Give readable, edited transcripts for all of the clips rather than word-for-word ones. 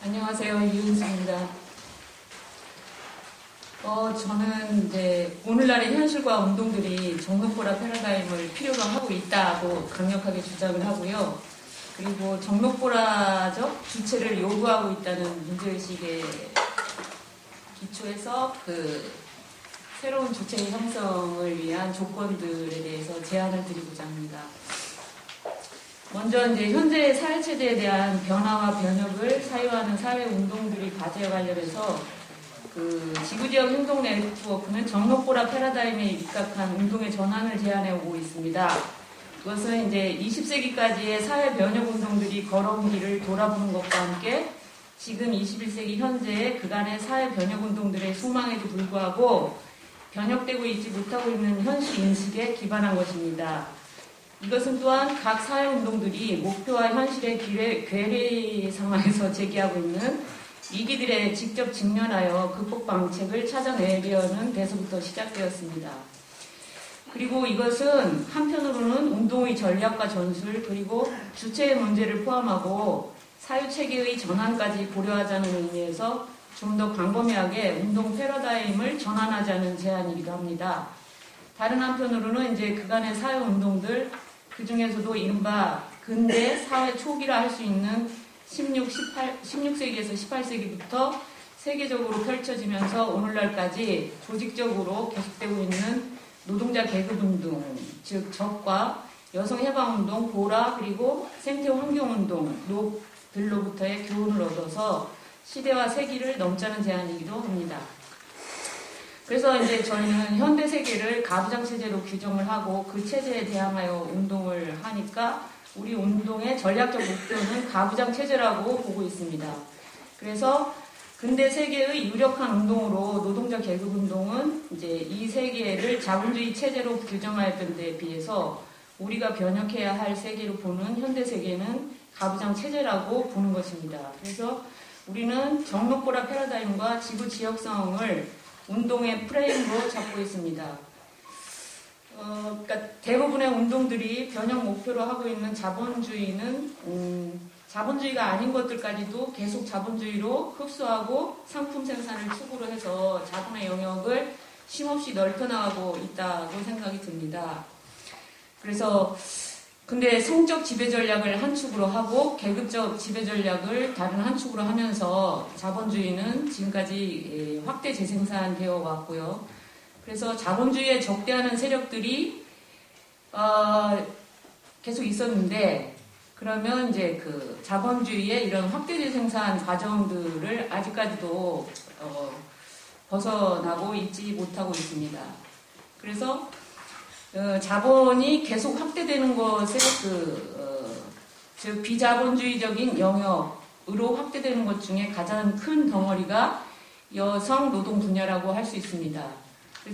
안녕하세요. 이은수입니다. 저는 이제 오늘날의 현실과 운동들이 정록보라 패러다임을 필요로 하고 있다고 강력하게 주장을 하고요. 그리고 정록보라적 주체를 요구하고 있다는 문제의식에 기초해서 새로운 주체의 형성을 위한 조건들에 대해서 제안을 드리고자 합니다. 먼저 이제 현재의 사회체제에 대한 변화와 변혁을 사유하는 사회운동들이 과제에 관련해서 지구지역 행동 네트워크는 정록보라 패러다임에 입각한 운동의 전환을 제안해 오고 있습니다. 그것은 이제 20세기까지의 사회 변혁 운동들이 걸어온 길을 돌아보는 것과 함께 지금 21세기 현재의 그간의 사회 변혁 운동들의 소망에도 불구하고 변혁되고 있지 못하고 있는 현실 인식에 기반한 것입니다. 이것은 또한 각 사회운동들이 목표와 현실의 괴리 상황에서 제기하고 있는 위기들에 직접 직면하여 극복 방책을 찾아내려는 데서부터 시작되었습니다. 그리고 이것은 한편으로는 운동의 전략과 전술 그리고 주체의 문제를 포함하고 사유체계의 전환까지 고려하자는 의미에서 좀 더 광범위하게 운동 패러다임을 전환하자는 제안이기도 합니다. 다른 한편으로는 이제 그간의 사회운동들 그 중에서도 이른바 근대 사회 초기라 할 수 있는 16세기에서 18세기부터 세계적으로 펼쳐지면서 오늘날까지 조직적으로 계속되고 있는 노동자 계급운동, 즉 적과 여성해방운동, 보라 그리고 생태환경운동들로부터의 교훈을 얻어서 시대와 세기를 넘자는 제안이기도 합니다. 그래서 이제 저희는 현대 세계를 가부장 체제로 규정을 하고 그 체제에 대항하여 운동을 하니까 우리 운동의 전략적 목표는 가부장 체제라고 보고 있습니다. 그래서 근대 세계의 유력한 운동으로 노동자 계급 운동은 이제 이 세계를 자본주의 체제로 규정하였던 데에 비해서 우리가 변혁해야 할 세계로 보는 현대 세계는 가부장 체제라고 보는 것입니다. 그래서 우리는 정록보라 패러다임과 지구 지역성을 운동의 프레임으로 잡고 있습니다. 그러니까 대부분의 운동들이 변혁 목표로 하고 있는 자본주의는 자본주의가 아닌 것들까지도 계속 자본주의로 흡수하고 상품 생산을 축으로 해서 자본의 영역을 쉼없이 넓혀나가고 있다고 생각이 듭니다. 그래서 근데 성적 지배 전략을 한 축으로 하고 계급적 지배 전략을 다른 한 축으로 하면서 자본주의는 지금까지 확대 재생산되어 왔고요. 그래서 자본주의에 적대하는 세력들이 계속 있었는데 그러면 이제 그 자본주의의 이런 확대 재생산 과정들을 아직까지도 벗어나고 있지 못하고 있습니다. 그래서 자본이 계속 확대되는 것에 즉 비자본주의적인 영역으로 확대되는 것 중에 가장 큰 덩어리가 여성 노동 분야라고 할 수 있습니다.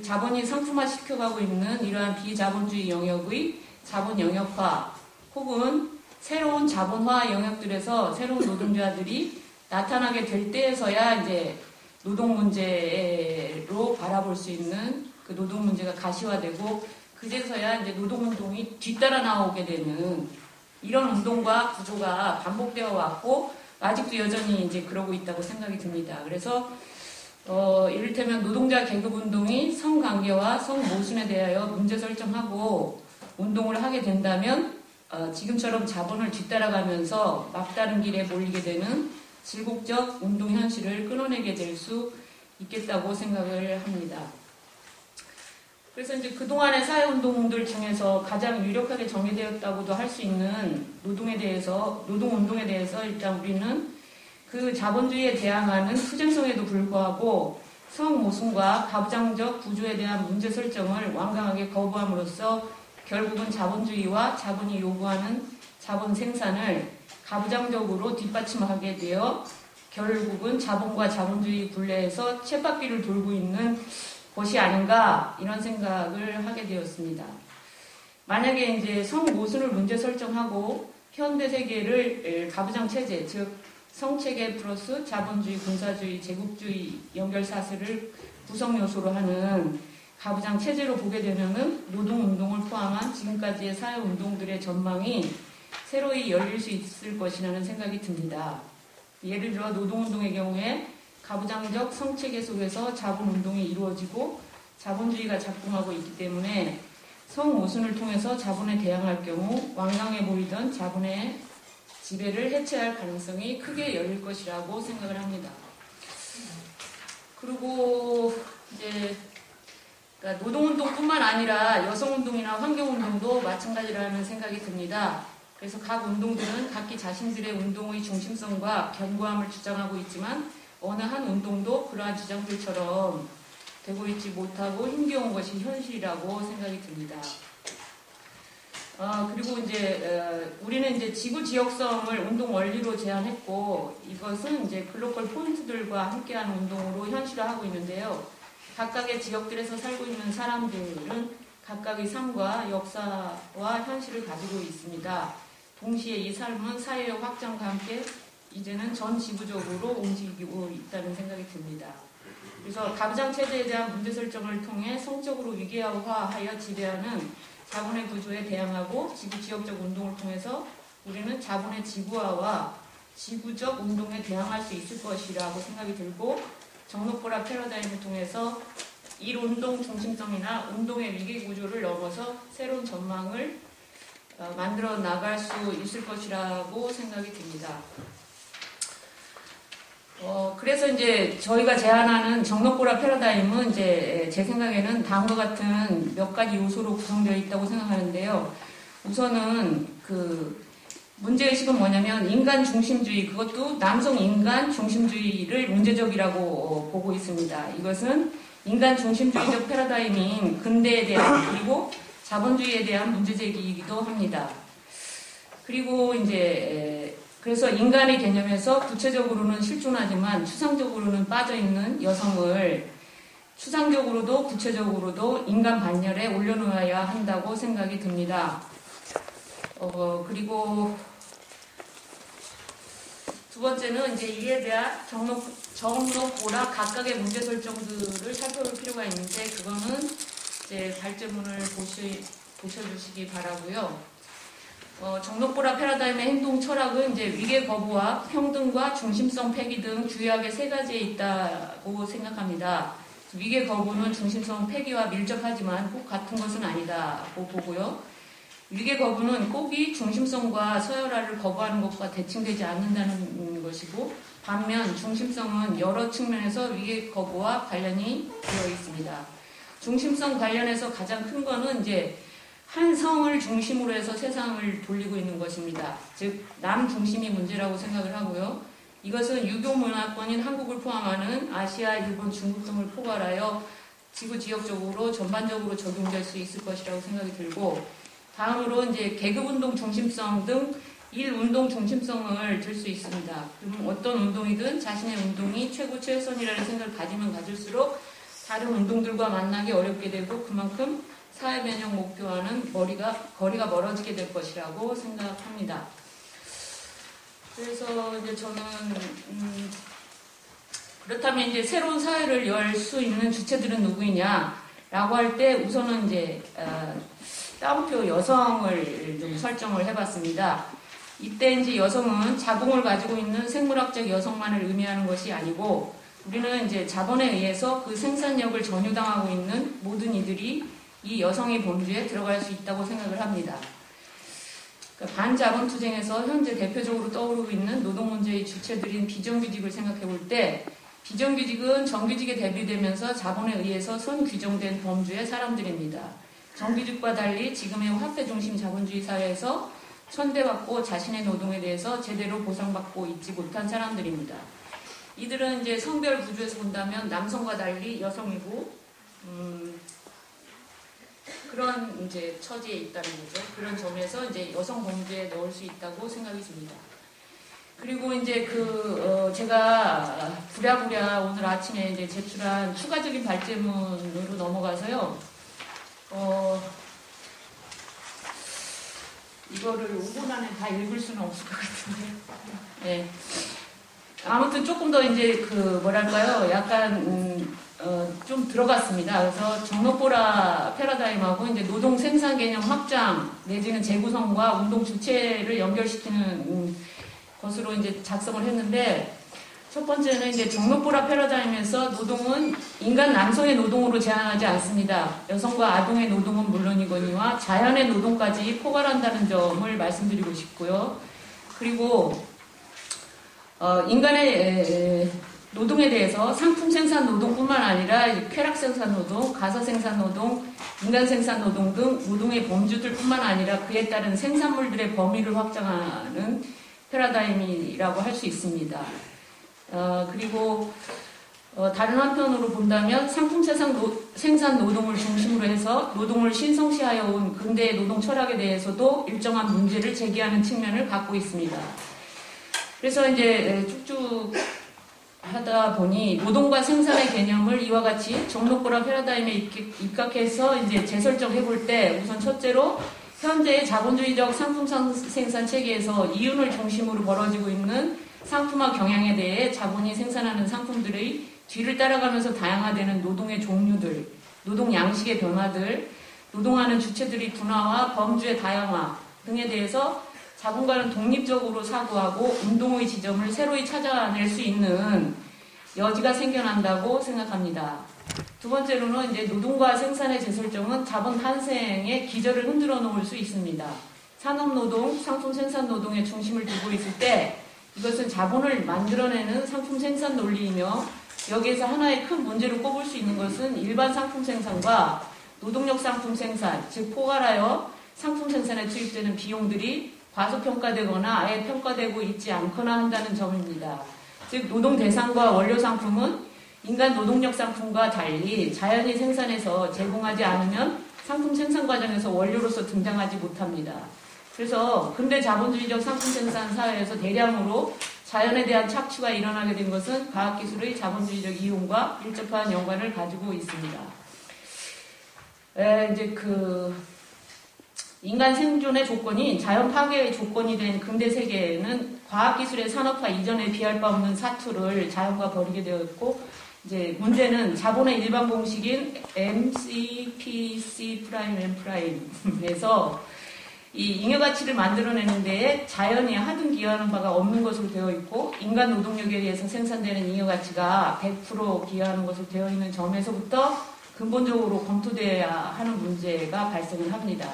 자본이 상품화 시켜가고 있는 이러한 비자본주의 영역의 자본 영역화 혹은 새로운 자본화 영역들에서 새로운 노동자들이 나타나게 될 때에서야 이제 노동 문제로 바라볼 수 있는 그 노동 문제가 가시화되고 그제서야 이제 노동운동이 뒤따라 나오게 되는 이런 운동과 구조가 반복되어 왔고 아직도 여전히 이제 그러고 있다고 생각이 듭니다. 그래서 이를테면 노동자 계급운동이 성관계와 성모순에 대하여 문제 설정하고 운동을 하게 된다면 지금처럼 자본을 뒤따라가면서 막다른 길에 몰리게 되는 질곡적 운동 현실을 끊어내게 될 수 있겠다고 생각을 합니다. 그래서 이제 그동안의 사회운동들 중에서 가장 유력하게 정의되었다고도 할 수 있는 노동운동에 대해서 일단 우리는 그 자본주의에 대항하는 투쟁성에도 불구하고 성모순과 가부장적 구조에 대한 문제 설정을 완강하게 거부함으로써 결국은 자본주의와 자본이 요구하는 자본 생산을 가부장적으로 뒷받침하게 되어 결국은 자본과 자본주의 굴레에서 쳇바퀴를 돌고 있는 것이 아닌가 이런 생각을 하게 되었습니다. 만약에 이제 성모순을 문제 설정하고 현대 세계를 가부장 체제, 즉 성체계 플러스 자본주의, 군사주의, 제국주의 연결사슬을 구성 요소로 하는 가부장 체제로 보게 되면은 노동운동을 포함한 지금까지의 사회운동들의 전망이 새로이 열릴 수 있을 것이라는 생각이 듭니다. 예를 들어 노동운동의 경우에 가부장적 성체계 속에서 자본운동이 이루어지고 자본주의가 작동하고 있기 때문에 성모순을 통해서 자본에 대항할 경우 완강해 보이던 자본의 지배를 해체할 가능성이 크게 열릴 것이라고 생각을 합니다. 그리고 이제 그러니까 노동운동뿐만 아니라 여성운동이나 환경운동도 마찬가지라는 생각이 듭니다. 그래서 각 운동들은 각기 자신들의 운동의 중심성과 견고함을 주장하고 있지만 어느 한 운동도 그러한 주장들처럼 되고 있지 못하고 힘겨운 것이 현실이라고 생각이 듭니다. 그리고 이제 우리는 이제 지구 지역성을 운동 원리로 제안했고 이것은 이제 글로벌 폰트들과 함께하는 운동으로 현실화하고 있는데요. 각각의 지역들에서 살고 있는 사람들은 각각의 삶과 역사와 현실을 가지고 있습니다. 동시에 이 삶은 사회의 확장과 함께 이제는 전 지구적으로 움직이고 있다는 생각이 듭니다. 그래서 가부장 체제에 대한 문제 설정을 통해 성적으로 위계화하여 지배하는 자본의 구조에 대항하고 지구 지역적 운동을 통해서 우리는 자본의 지구화와 지구적 운동에 대항할 수 있을 것이라고 생각이 들고 정록보라 패러다임을 통해서 일운동 중심성이나 운동의 위계 구조를 넘어서 새로운 전망을 만들어 나갈 수 있을 것이라고 생각이 듭니다. 그래서 이제 저희가 제안하는 정록보라 패러다임은 이제 제 생각에는 다음과 같은 몇 가지 요소로 구성되어 있다고 생각하는데요. 우선은 그 문제의식은 뭐냐면 인간 중심주의, 그것도 남성 인간 중심주의를 문제적이라고 보고 있습니다. 이것은 인간 중심주의적 패러다임인 근대에 대한 그리고 자본주의에 대한 문제제기이기도 합니다. 그리고 이제 그래서 인간의 개념에서 구체적으로는 실존하지만 추상적으로는 빠져있는 여성을 추상적으로도 구체적으로도 인간 반열에 올려놓아야 한다고 생각이 듭니다. 그리고 두 번째는 이제 이에 대한 정록보라 각각의 문제 설정들을 살펴볼 필요가 있는데 그거는 이제 발제문을 보셔주시기 바라고요. 정록보라 패러다임의 행동 철학은 이제 위계 거부와 평등과 중심성 폐기 등 주요하게 세 가지에 있다고 생각합니다. 위계 거부는 중심성 폐기와 밀접하지만 꼭 같은 것은 아니다고 보고요. 위계 거부는 꼭이 중심성과 서열화를 거부하는 것과 대칭되지 않는다는 것이고 반면 중심성은 여러 측면에서 위계 거부와 관련이 되어 있습니다. 중심성 관련해서 가장 큰 거는 이제 한 성을 중심으로 해서 세상을 돌리고 있는 것입니다. 즉, 남 중심이 문제라고 생각을 하고요. 이것은 유교 문화권인 한국을 포함하는 아시아, 일본, 중국 등을 포괄하여 지구 지역적으로 전반적으로 적용될 수 있을 것이라고 생각이 들고, 다음으로 이제 계급운동 중심성 등 일운동 중심성을 들 수 있습니다. 그럼 어떤 운동이든 자신의 운동이 최고 최선이라는 생각을 가지면 가질수록 다른 운동들과 만나기 어렵게 되고 그만큼 사회 변형 목표와는 거리가 멀어지게 될 것이라고 생각합니다. 그래서 이제 저는 그렇다면 이제 새로운 사회를 열 수 있는 주체들은 누구이냐라고 할 때 우선은 이제 따옴표 여성을 좀 설정을 해봤습니다. 이때 이제 여성은 자궁을 가지고 있는 생물학적 여성만을 의미하는 것이 아니고 우리는 이제 자본에 의해서 그 생산력을 전유당하고 있는 모든 이들이 이 여성의 범주에 들어갈 수 있다고 생각을 합니다. 그러니까 반자본 투쟁에서 현재 대표적으로 떠오르고 있는 노동 문제의 주체들인 비정규직을 생각해 볼 때 비정규직은 정규직에 대비되면서 자본에 의해서 선규정된 범주의 사람들입니다. 정규직과 달리 지금의 화폐 중심 자본주의 사회에서 천대받고 자신의 노동에 대해서 제대로 보상받고 있지 못한 사람들입니다. 이들은 이제 성별 구조에서 본다면 남성과 달리 여성이고 그런 이제 처지에 있다는 거죠. 그런 점에서 이제 여성 범주에 넣을 수 있다고 생각이 듭니다. 그리고 이제 제가 부랴부랴 오늘 아침에 이제 제출한 추가적인 발제문으로 넘어가서요. 이거를 5분 안에 다 읽을 수는 없을 것 같은데. 네. 아무튼 조금 더 이제 약간 좀 들어갔습니다. 그래서 정록보라 패러다임하고 이제 노동 생산 개념 확장 내지는 재구성과 운동 주체를 연결시키는 것으로 이제 작성을 했는데, 첫 번째는 이제 정록보라 패러다임에서 노동은 인간 남성의 노동으로 제한하지 않습니다. 여성과 아동의 노동은 물론이거니와 자연의 노동까지 포괄한다는 점을 말씀드리고 싶고요. 그리고 인간의 노동에 대해서 상품 생산 노동뿐만 아니라 쾌락 생산 노동, 가사 생산 노동, 인간 생산 노동 등 노동의 범주들뿐만 아니라 그에 따른 생산물들의 범위를 확장하는 패러다임이라고 할 수 있습니다. 그리고 다른 한편으로 본다면 상품 생산 노동을 중심으로 해서 노동을 신성시하여 온 근대의 노동 철학에 대해서도 일정한 문제를 제기하는 측면을 갖고 있습니다. 그래서 이제 쭉쭉 하다 보니 노동과 생산의 개념을 이와 같이 정록보라 패러다임에 입각해서 이제 재설정해 볼 때 우선 첫째로 현재의 자본주의적 상품 생산 체계에서 이윤을 중심으로 벌어지고 있는 상품화 경향에 대해 자본이 생산하는 상품들의 뒤를 따라가면서 다양화되는 노동의 종류들, 노동 양식의 변화들, 노동하는 주체들의 분화와 범주의 다양화 등에 대해서 자본가는 독립적으로 사고하고 운동의 지점을 새로이 찾아낼 수 있는 여지가 생겨난다고 생각합니다. 두 번째로는 이제 노동과 생산의 재설정은 자본 탄생의 기저를 흔들어 놓을 수 있습니다. 산업노동, 상품 생산 노동에 중심을 두고 있을 때 이것은 자본을 만들어내는 상품 생산 논리이며 여기에서 하나의 큰 문제로 꼽을 수 있는 것은 일반 상품 생산과 노동력 상품 생산, 즉 포괄하여 상품 생산에 투입되는 비용들이 과소평가되거나 아예 평가되고 있지 않거나 한다는 점입니다. 즉 노동 대상과 원료 상품은 인간 노동력 상품과 달리 자연히 생산해서 제공하지 않으면 상품 생산 과정에서 원료로서 등장하지 못합니다. 그래서 근대 자본주의적 상품 생산 사회에서 대량으로 자연에 대한 착취가 일어나게 된 것은 과학기술의 자본주의적 이용과 밀접한 연관을 가지고 있습니다. 이제 인간 생존의 조건이 자연 파괴의 조건이 된 근대 세계에는 과학기술의 산업화 이전에 비할 바 없는 사투를 자연과 벌이게 되었고, 이제 문제는 자본의 일반 공식인 MCPC''M'에서 이 잉여가치를 만들어내는 데에 자연이 하등 기여하는 바가 없는 것으로 되어 있고 인간 노동력에 의해서 생산되는 잉여가치가 100% 기여하는 것으로 되어 있는 점에서부터 근본적으로 검토되어야 하는 문제가 발생을 합니다.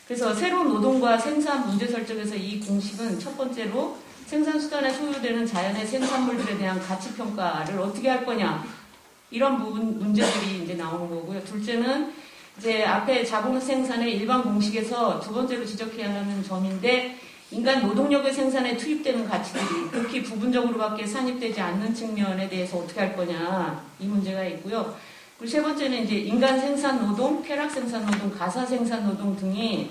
그래서 새로운 노동과 생산 문제 설정에서 이 공식은 첫 번째로 생산수단에 소요되는 자연의 생산물들에 대한 가치평가를 어떻게 할 거냐, 이런 문제들이 이제 나오는 거고요. 둘째는 이제 앞에 자본 생산의 일반 공식에서 두 번째로 지적해야 하는 점인데, 인간 노동력의 생산에 투입되는 가치들이 극히 부분적으로밖에 산입되지 않는 측면에 대해서 어떻게 할 거냐, 이 문제가 있고요. 그리고 세 번째는 이제 인간 생산 노동, 쾌락 생산 노동, 가사 생산 노동 등이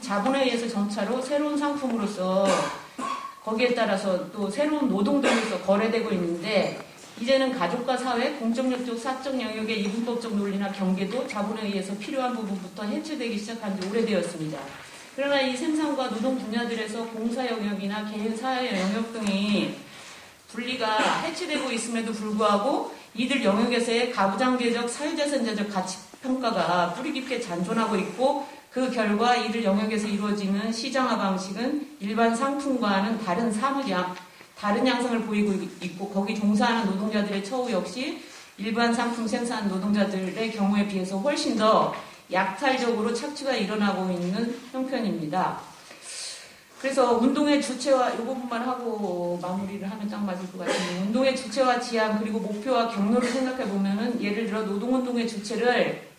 자본에 의해서 점차로 새로운 상품으로서 거기에 따라서 또 새로운 노동들로서 거래되고 있는데, 이제는 가족과 사회, 공적력적, 사적 영역의 이분법적 논리나 경계도 자본에 의해서 필요한 부분부터 해체되기 시작한 지 오래되었습니다. 그러나 이 생산과 노동 분야들에서 공사 영역이나 개인 사회 영역 등이 분리가 해체되고 있음에도 불구하고 이들 영역에서의 가부장제적, 사유자산제적 가치평가가 뿌리 깊게 잔존하고 있고, 그 결과 이들 영역에서 이루어지는 시장화 방식은 일반 상품과는 다른 양상을 보이고 있고, 거기 종사하는 노동자들의 처우 역시 일반 상품 생산 노동자들의 경우에 비해서 훨씬 더 약탈적으로 착취가 일어나고 있는 형편입니다. 그래서 운동의 주체와, 이 부분만 하고 마무리를 하면 딱 맞을 것 같은데, 운동의 주체와 지향 그리고 목표와 경로를 생각해 보면은, 예를 들어 노동운동의 주체를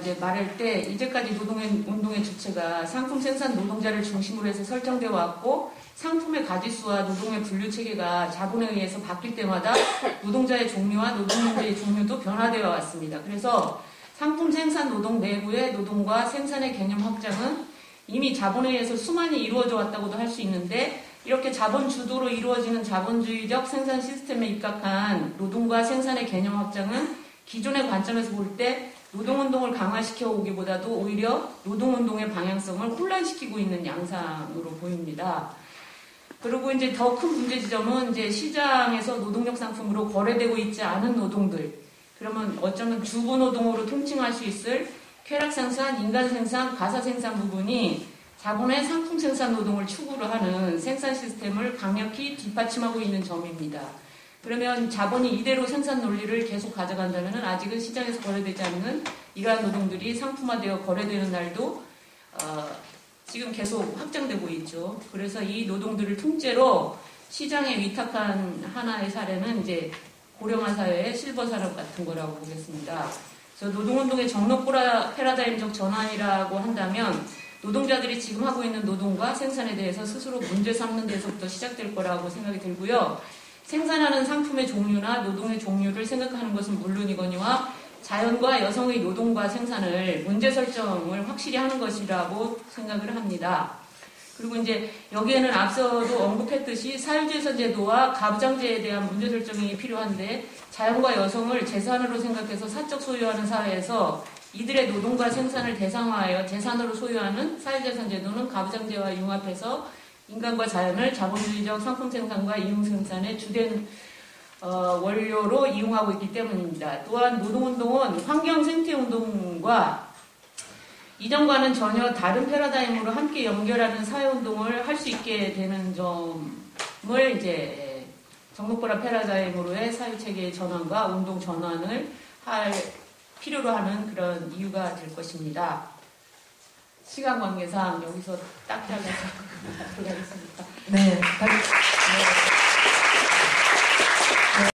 이제 말할 때, 이제까지 노동운동의 주체가 상품 생산 노동자를 중심으로 해서 설정되어 왔고, 상품의 가짓수와 노동의 분류 체계가 자본에 의해서 바뀔 때마다 노동자의 종류와 노동 문제의 종류도 변화되어 왔습니다. 그래서 상품 생산 노동 내부의 노동과 생산의 개념 확장은 이미 자본에 의해서 수많이 이루어져 왔다고도 할 수 있는데, 이렇게 자본 주도로 이루어지는 자본주의적 생산 시스템에 입각한 노동과 생산의 개념 확장은 기존의 관점에서 볼 때 노동운동을 강화시켜 오기보다도 오히려 노동운동의 방향성을 혼란시키고 있는 양상으로 보입니다. 그리고 이제 더 큰 문제 지점은 이제 시장에서 노동력 상품으로 거래되고 있지 않은 노동들, 그러면 어쩌면 주부 노동으로 통칭할 수 있을 쾌락 생산, 인간 생산, 가사 생산 부분이 자본의 상품 생산 노동을 추구를 하는 생산 시스템을 강력히 뒷받침하고 있는 점입니다. 그러면 자본이 이대로 생산 논리를 계속 가져간다면 아직은 시장에서 거래되지 않는 이러한 노동들이 상품화되어 거래되는 날도 지금 계속 확장되고 있죠. 그래서 이 노동들을 통째로 시장에 위탁한 하나의 사례는 이제 고령화 사회의 실버 산업 같은 거라고 보겠습니다. 그래서 노동운동의 정록 패러다임적 전환이라고 한다면 노동자들이 지금 하고 있는 노동과 생산에 대해서 스스로 문제 삼는 데서부터 시작될 거라고 생각이 들고요. 생산하는 상품의 종류나 노동의 종류를 생각하는 것은 물론이거니와 자연과 여성의 노동과 생산을 문제 설정을 확실히 하는 것이라고 생각을 합니다. 그리고 이제 여기에는 앞서도 언급했듯이 사유재산 제도와 가부장제에 대한 문제 설정이 필요한데 자연과 여성을 재산으로 생각해서 사적 소유하는 사회에서 이들의 노동과 생산을 대상화하여 재산으로 소유하는 사유재산 제도는 가부장제와 융합해서 인간과 자연을 자본주의적 상품 생산과 이용 생산의 주된 원료로 이용하고 있기 때문입니다. 또한 노동운동은 환경 생태운동과 이전과는 전혀 다른 패러다임으로 함께 연결하는 사회운동을 할 수 있게 되는 점을 이제 정록보라 패러다임으로의 사회체계의 전환과 운동 전환을 할 필요로 하는 그런 이유가 될 것입니다. 시간 관계상 여기서 딱 잘라서 돌아가겠습니다. 네.